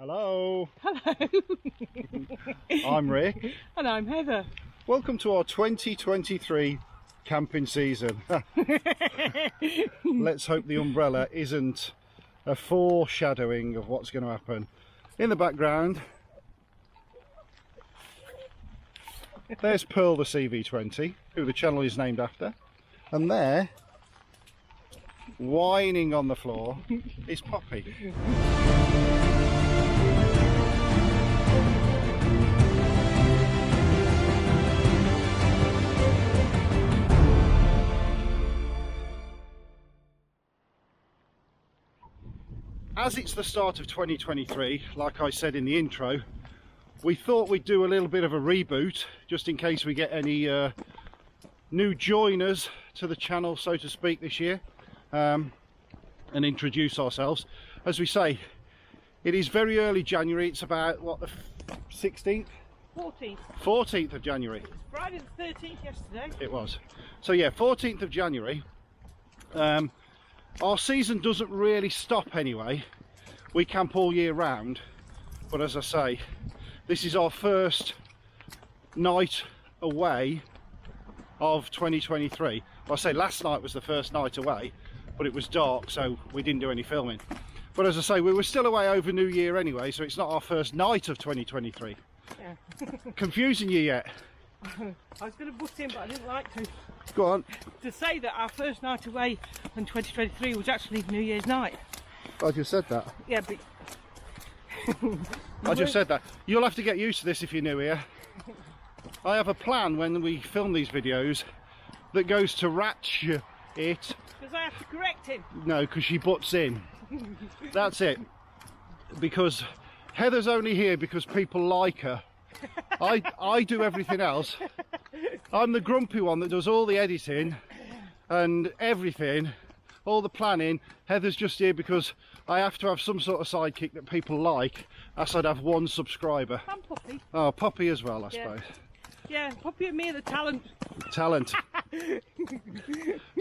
Hello. Hello. I'm Rick. And I'm Heather. Welcome to our 2023 camping season. Let's hope the umbrella isn't a foreshadowing of what's going to happen. In the background, there's Pearl the CV20, who the channel is named after. And there, whining on the floor, is Poppy. As it's the start of 2023, like I said in the intro, we thought we'd do a little bit of a reboot, just in case we get any new joiners to the channel, so to speak, this year, and introduce ourselves. As we say, it is very early January. It's about, what, the 16th? 14th. 14th of January. It was Friday the 13th yesterday. It was. So yeah, 14th of January. Our season doesn't really stop anyway. We camp all year round, but as I say, this is our first night away of 2023. Well, I say last night was the first night away, but it was dark, so we didn't do any filming. But as I say, we were still away over New Year anyway, so it's not our first night of 2023. Yeah. Confusing you yet? I was going to butt in, but I didn't like to. Go on. To say that our first night away in 2023 was actually New Year's night. I just said that. Yeah, but... I just said that. You'll have to get used to this if you're new here. I have a plan when we film these videos that goes to ratchet it. Because I have to correct him. No, because she butts in. That's it. Because Heather's only here because people like her. I do everything else. I'm the grumpy one that does all the editing and everything, all the planning. Heather's just here because I have to have some sort of sidekick that people like, as I'd have one subscriber. And Poppy. Oh, Poppy as well, I suppose. Yeah, Poppy and me are the talent. Talent.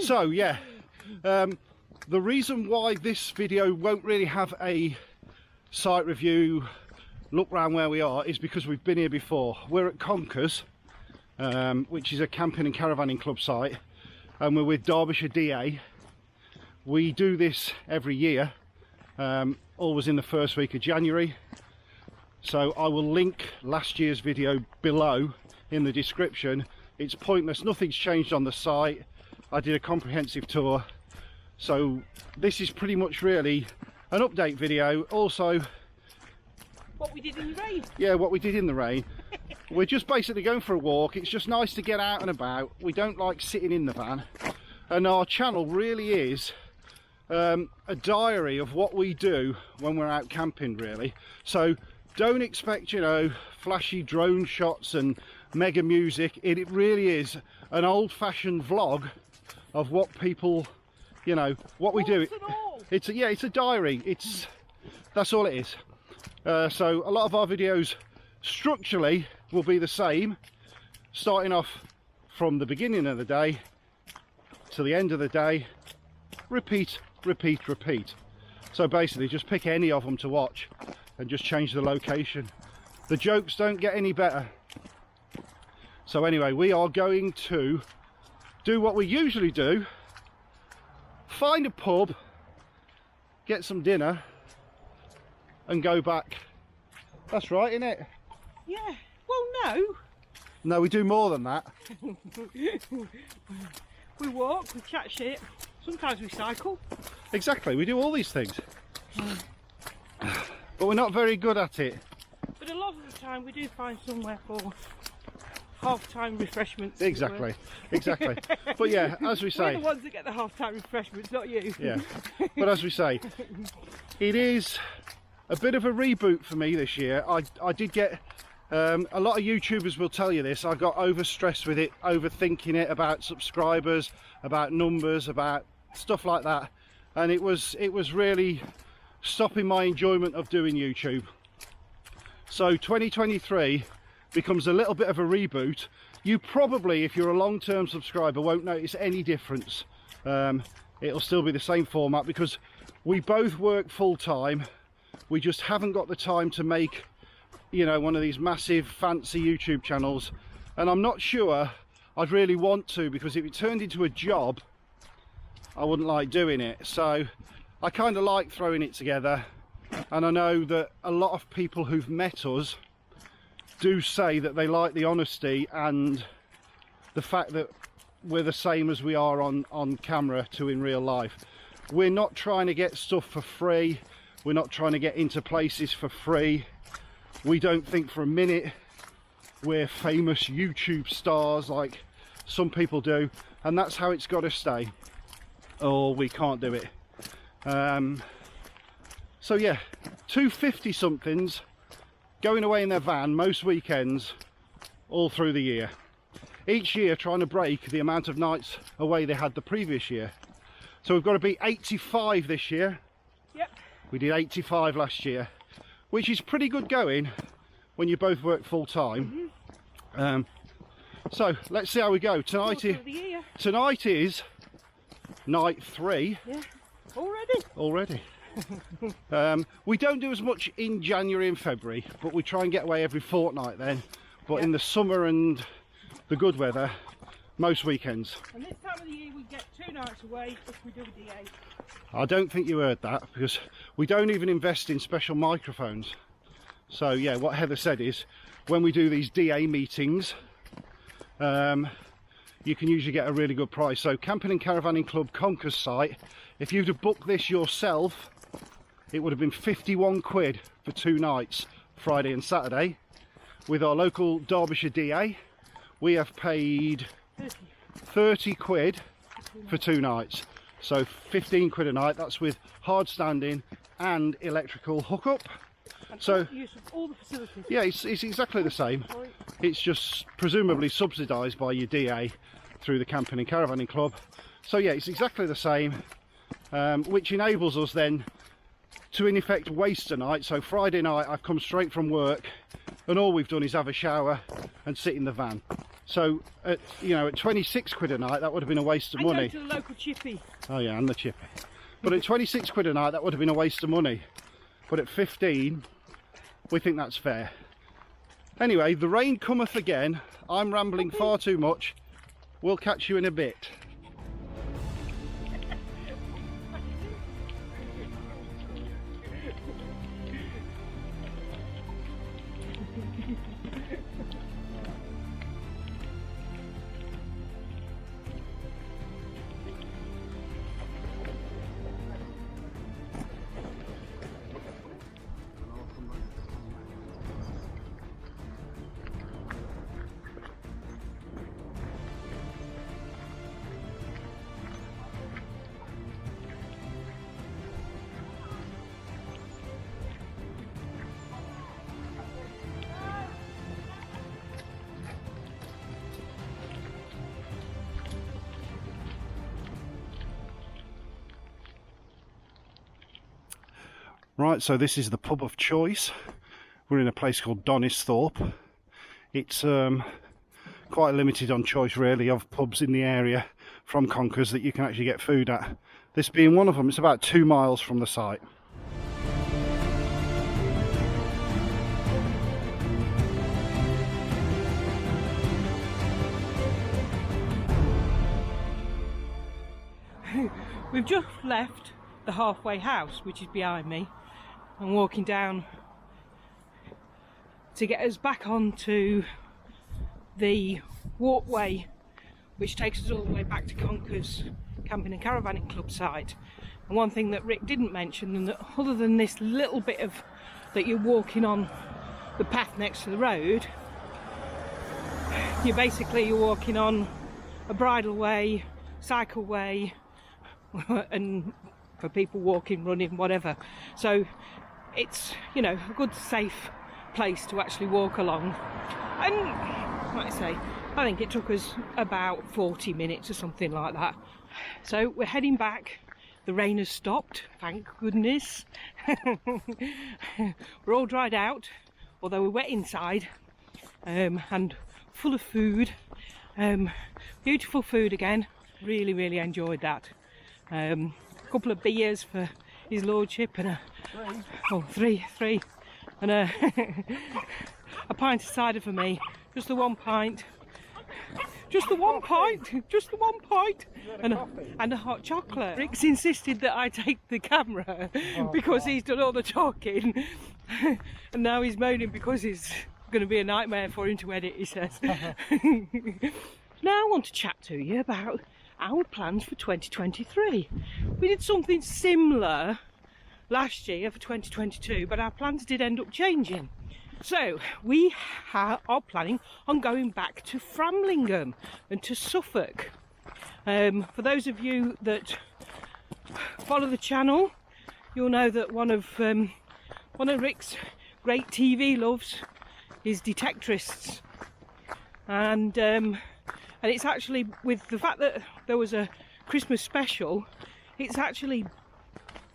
So yeah, the reason why this video won't really have a site review, look round where we are, is because we've been here before. We're at Conkers, which is a camping and caravanning club site, and we're with Derbyshire DA. We do this every year, always in the first week of January. So I will link last year's video below in the description. It's pointless, nothing's changed on the site. I did a comprehensive tour, so this is pretty much really an update video. Also, what we did in the rain. Yeah, what we did in the rain. We're just basically going for a walk. It's just nice to get out and about. We don't like sitting in the van, and our channel really is a diary of what we do when we're out camping, really. So don't expect, you know, flashy drone shots and mega music. It really is an old-fashioned vlog of what people, you know, what we do. It's a diary. That's all it is. So a lot of our videos structurally will be the same, starting off from the beginning of the day to the end of the day. Repeat, repeat, repeat. So basically just pick any of them to watch and just change the location. The jokes don't get any better. So anyway, we are going to do what we usually do: find a pub, get some dinner, and go back. That's right, isn't it? Yeah. Well, no. No, we do more than that. We walk, we chat shit. Sometimes we cycle. Exactly, we do all these things. But we're not very good at it. But a lot of the time we do find somewhere for half-time refreshments. Exactly, exactly. But yeah, as we say, we're the ones that get the half-time refreshments, not you. Yeah. But as we say, it is a bit of a reboot for me this year. I did get a lot of YouTubers will tell you this. I got overstressed with it, overthinking it, about subscribers, about numbers, about stuff like that, and it was really stopping my enjoyment of doing YouTube. So 2023 becomes a little bit of a reboot. You probably, if you're a long-term subscriber, won't notice any difference. It'll still be the same format because we both work full-time. We just haven't got the time to make, you know, one of these massive fancy YouTube channels, and I'm not sure I'd really want to, because if it turned into a job I wouldn't like doing it. So I kind of like throwing it together, and I know that a lot of people who've met us do say that they like the honesty and the fact that we're the same as we are on camera to in real life. We're not trying to get stuff for free, we're not trying to get into places for free. We don't think for a minute we're famous YouTube stars like some people do, and that's how it's got to stay, or we can't do it. So yeah, 250 somethings going away in their van most weekends all through the year, each year trying to break the amount of nights away they had the previous year. So we've got to be 85 this year. Yep. We did 85 last year, which is pretty good going when you both work full time. So let's see how we go. Tonight is night 3. Yeah, already. We don't do as much in January and February, but we try and get away every fortnight then. But in the summer and the good weather, most weekends. And this time of the year we get 2 nights away if we do a DA. I don't think you heard that, because we don't even invest in special microphones. So yeah, what Heather said is, when we do these DA meetings, you can usually get a really good price. So Camping and Caravanning Club Conkers site, if you'd have booked this yourself, it would have been 51 quid for 2 nights, Friday and Saturday. With our local Derbyshire DA, we have paid 30 quid for 2 nights. So 15 quid a night, that's with hard standing and electrical hookup. So use of all the facilities. yeah, it's exactly the same. It's just presumably subsidised by your DA through the Camping and Caravanning Club. So yeah, it's exactly the same, which enables us then to in effect waste a night. So Friday night I've come straight from work and all we've done is have a shower and sit in the van. So at, you know, at 26 quid a night that would have been a waste of money. Go to the local chippy. Oh yeah, and the chippy. But at 26 quid a night that would have been a waste of money. But at 15 we think that's fair. Anyway, the rain cometh again. I'm rambling far too much. We'll catch you in a bit. Right, so this is the pub of choice. We're in a place called Donisthorpe. It's quite limited on choice really of pubs in the area from Conkers that you can actually get food at. This being one of them. It's about 2 miles from the site. We've just left the halfway house, which is behind me, and walking down to get us back onto the walkway which takes us all the way back to Conkers Camping and Caravanning Club site. And one thing that Rick didn't mention, and that other than this little bit of that you're walking on the path next to the road, you're walking on a bridle way, cycle way, and for people walking, running, whatever. So it's, you know, a good safe place to actually walk along. And like I say, I think it took us about 40 minutes or something like that. So we're heading back. The rain has stopped, thank goodness. We're all dried out, although we're wet inside, and full of food. Beautiful food again. Really enjoyed that. A couple of beers for his lordship, and three, and a pint of cider for me. Just the one pint. Just the one pint, and a hot chocolate. Rick's insisted that I take the camera because he's done all the talking, and now he's moaning because it's going to be a nightmare for him to edit, he says. Now I want to chat to you about our plans for 2023. We did something similar last year for 2022, but our plans did end up changing. So we are planning on going back to Framlingham and to Suffolk. For those of you that follow the channel, you'll know that one of Rick's great TV loves is detectorists, and it's actually, with the fact that there was a Christmas special, it's actually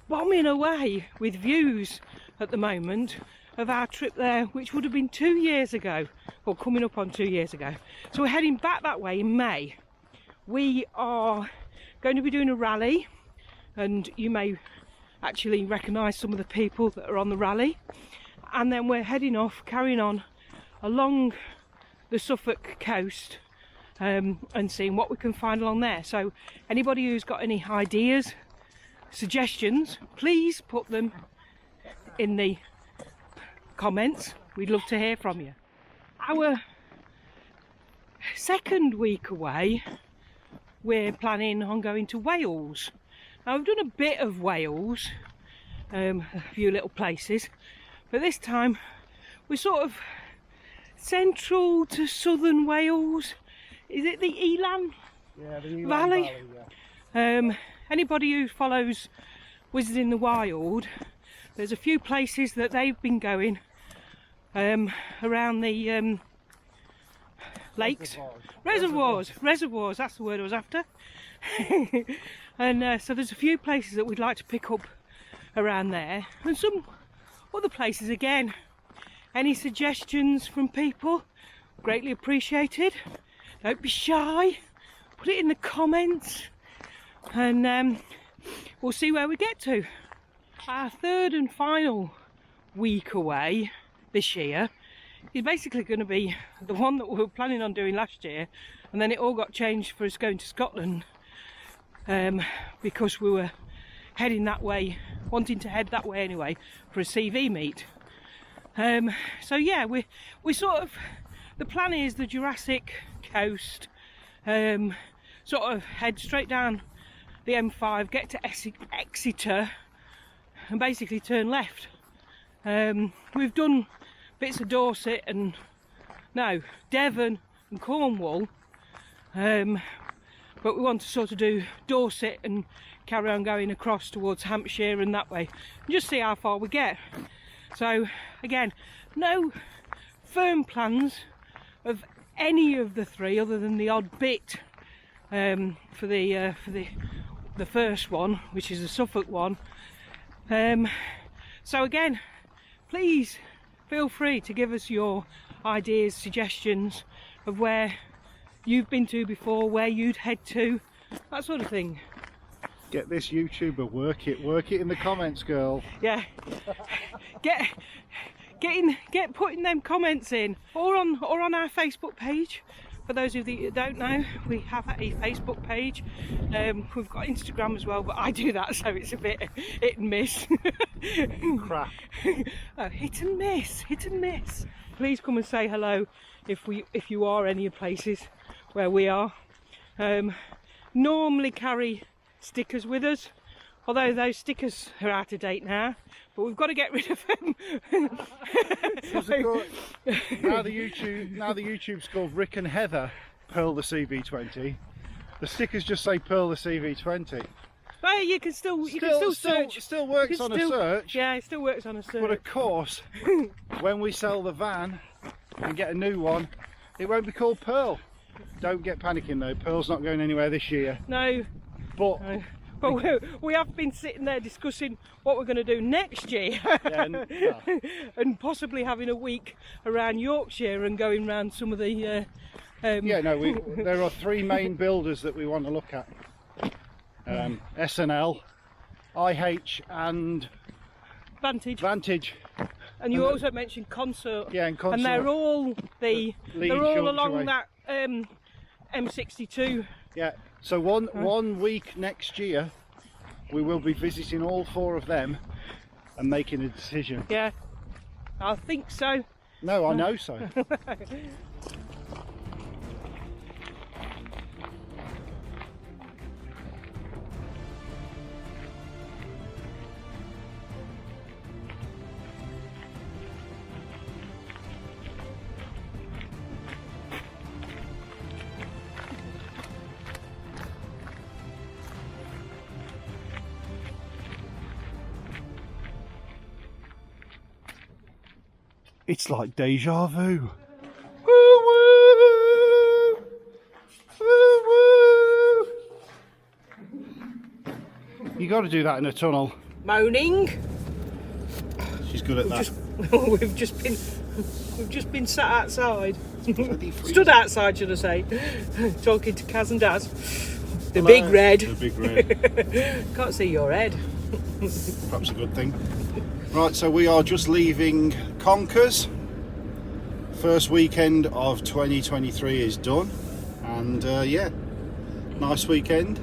bombing away with views at the moment of our trip there, which would have been 2 years ago, or coming up on 2 years ago. So we're heading back that way in May. We are going to be doing a rally, and you may actually recognise some of the people that are on the rally. And then we're heading off, carrying on along the Suffolk coast, and seeing what we can find along there. So anybody who's got any ideas, suggestions, please put them in the comments. We'd love to hear from you. Our second week away, we're planning on going to Wales. Now, we've done a bit of Wales, a few little places, but this time we're sort of central to southern Wales. Is it the Elan? Yeah, the Elan Valley. Yeah. Anybody who follows Wizard in the Wild, there's a few places that they've been going around the lakes, reservoirs, that's the word I was after. And so there's a few places that we'd like to pick up around there, and some other places again. Any suggestions from people, greatly appreciated. Don't be shy, put it in the comments, and we'll see where we get to. Our third and final week away this year is basically going to be the one that we were planning on doing last year, and then it all got changed for us going to Scotland, because we were heading that way, wanting to head that way anyway, for a CV meet. So yeah, we sort of, the plan is the Jurassic coast, sort of head straight down the M5, get to Exeter, and basically turn left. We've done bits of Dorset and Devon and Cornwall, but we want to sort of do Dorset and carry on going across towards Hampshire and that way, and just see how far we get. So again, no firm plans of any of the three other than the odd bit for the first one, which is the Suffolk one. So again, please feel free to give us your ideas, suggestions of where you've been to before, where you'd head to, that sort of thing. Get this YouTuber, work it in the comments, girl. Yeah. Get putting them comments in, or on our Facebook page. For those of you that don't know, we have a Facebook page. We've got Instagram as well, but I do that, so it's a bit hit and miss. Crap. Oh, hit and miss. Please come and say hello if you are any places where we are. Normally carry stickers with us, although those stickers are out of date now, but we've got to get rid of them. Now the YouTube's called Rick and Heather Pearl the CV20. The stickers just say Pearl the CV20. Well, you can still search. Still works on a search. Yeah, it still works on a search. But of course, when we sell the van and get a new one, it won't be called Pearl. Don't get panicking though. Pearl's not going anywhere this year. No. But no. But we have been sitting there discussing what we're going to do next year. Yeah, and possibly having a week around Yorkshire and going around some of the... there are three main builders that we want to look at. SNL, IH and Vantage. Vantage. And you also mentioned Consort. Yeah, and Consort. And they're all they're all along that M62. Yeah. So one week next year, we will be visiting all 4 of them and making a decision. Yeah, I think so. No, I know so. It's like deja vu. Woo woo! Woo woo! You got to do that in a tunnel. Moaning. She's good at that. We've just been sat outside. Stood outside, should I say, talking to Kaz and Daz. The Hello. big red. The big red. Can't see your head. Perhaps a good thing. Right, so we are just leaving Conkers. First weekend of 2023 is done, and yeah, nice weekend.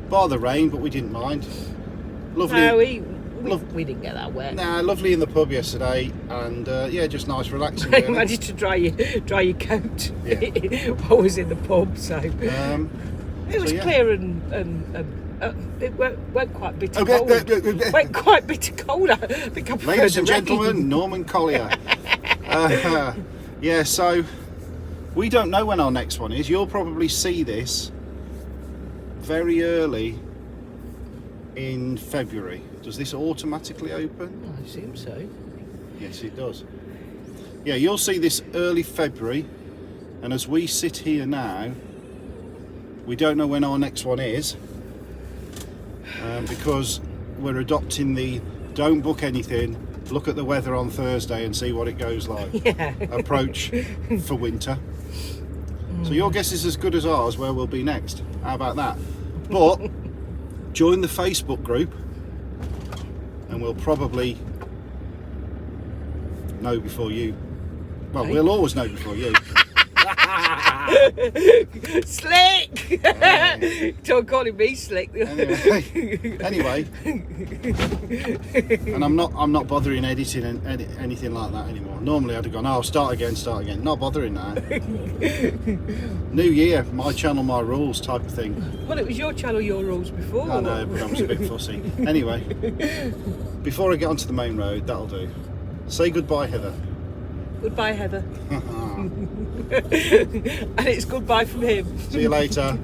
Bar the rain, but we didn't mind. Lovely. No, we didn't get that wet. Nah, lovely in the pub yesterday, and yeah, just nice, relaxing. Really. I managed to dry your coat. Yeah. I was in the pub, so it was yeah. clear and it went quite bitter cold. Went quite bitter cold. I think I preferred Ladies and the rain. gentlemen, Norman Collier. Yeah, so we don't know when our next one is. You'll probably see this very early in February. Does this automatically open? I assume so. Yes, it does. Yeah, you'll see this early February, and as we sit here now, we don't know when our next one is, because we're adopting the don't book anything, look at the weather on Thursday and see what it goes like. Yeah. Approach for winter. So your guess is as good as ours where we'll be next. How about that? But join the Facebook group and we'll probably know before you. Well, we'll always know before you. Slick! Don't call me slick. Anyway, and I'm not bothering editing and anything like that anymore. Normally I'd have gone, oh, start again. Not bothering now. New year, my channel, my rules type of thing. Well, it was your channel, your rules before. I know, but I was a bit fussy. Anyway, before I get onto the main road, that'll do. Say goodbye, Heather. Goodbye, Heather. And it's goodbye from him. See you later.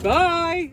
Bye.